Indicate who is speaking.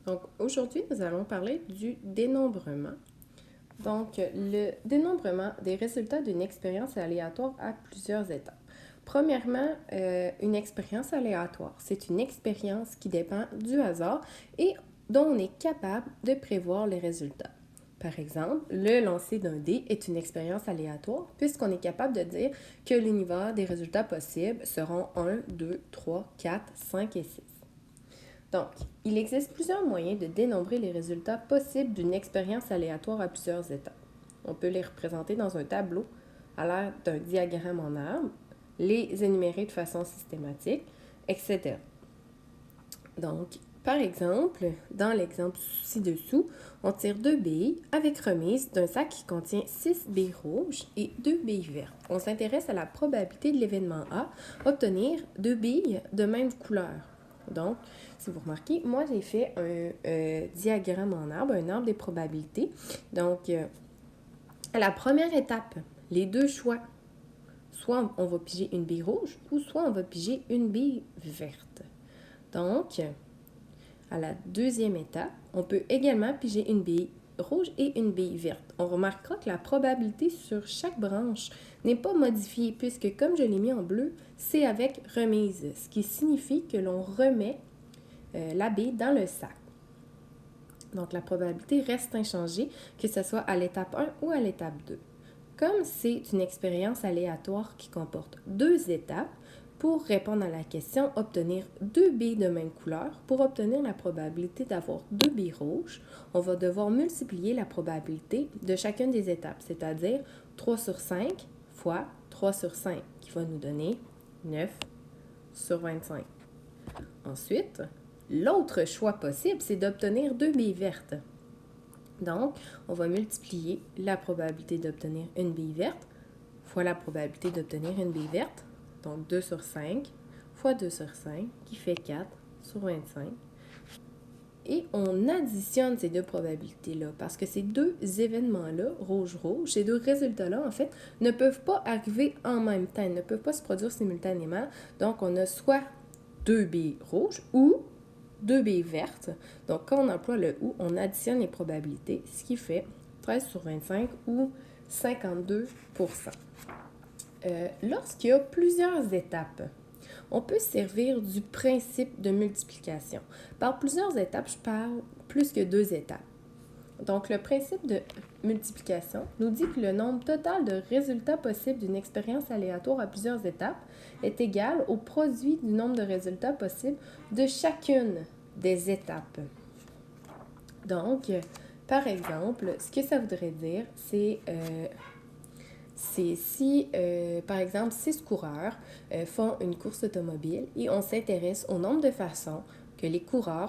Speaker 1: Donc, aujourd'hui, nous allons parler du dénombrement. Donc, le dénombrement des résultats d'une expérience aléatoire à plusieurs étapes. Premièrement, une expérience aléatoire, c'est une expérience qui dépend du hasard et dont on est capable de prévoir les résultats. Par exemple, le lancer d'un dé est une expérience aléatoire puisqu'on est capable de dire que l'univers des résultats possibles seront 1, 2, 3, 4, 5 et 6. Donc, il existe plusieurs moyens de dénombrer les résultats possibles d'une expérience aléatoire à plusieurs étapes. On peut les représenter dans un tableau à l'aide d'un diagramme en arbre, les énumérer de façon systématique, etc. Donc, par exemple, dans l'exemple ci-dessous, on tire 2 billes avec remise d'un sac qui contient 6 billes rouges et 2 billes vertes. On s'intéresse à la probabilité de l'événement A, obtenir 2 billes de même couleur. Donc, si vous remarquez, moi j'ai fait un diagramme en arbre, un arbre des probabilités. Donc, à la première étape, les deux choix, soit on va piger une bille rouge ou soit on va piger une bille verte. Donc, à la deuxième étape, on peut également piger une bille rouge et une bille verte. On remarquera que la probabilité sur chaque branche n'est pas modifiée puisque, comme je l'ai mis en bleu, c'est avec remise, ce qui signifie que l'on remet la bille dans le sac. Donc, la probabilité reste inchangée, que ce soit à l'étape 1 ou à l'étape 2. Comme c'est une expérience aléatoire qui comporte 2 étapes, pour répondre à la question, obtenir 2 billes de même couleur, pour obtenir la probabilité d'avoir 2 billes rouges, on va devoir multiplier la probabilité de chacune des étapes, c'est-à-dire 3 sur 5 fois 3 sur 5, qui va nous donner 9 sur 25. Ensuite, l'autre choix possible, c'est d'obtenir 2 billes vertes. Donc, on va multiplier la probabilité d'obtenir une bille verte fois la probabilité d'obtenir une bille verte. Donc, 2 sur 5 fois 2 sur 5, qui fait 4 sur 25. Et on additionne ces deux probabilités-là parce que ces deux événements-là, rouge-rouge, ces deux résultats-là, en fait, ne peuvent pas arriver en même temps, ne peuvent pas se produire simultanément. Donc, on a soit 2 billes rouges ou 2 billes vertes. Donc, quand on emploie le ou, on additionne les probabilités, ce qui fait 13 sur 25 ou 52 lorsqu'il y a plusieurs étapes, on peut servir du principe de multiplication. Par plusieurs étapes, je parle plus que 2 étapes. Donc, le principe de multiplication nous dit que le nombre total de résultats possibles d'une expérience aléatoire à plusieurs étapes est égal au produit du nombre de résultats possibles de chacune des étapes. Donc, par exemple, ce que ça voudrait dire, c'est si, par exemple, 6 coureurs font une course automobile et on s'intéresse au nombre de façons que les coureurs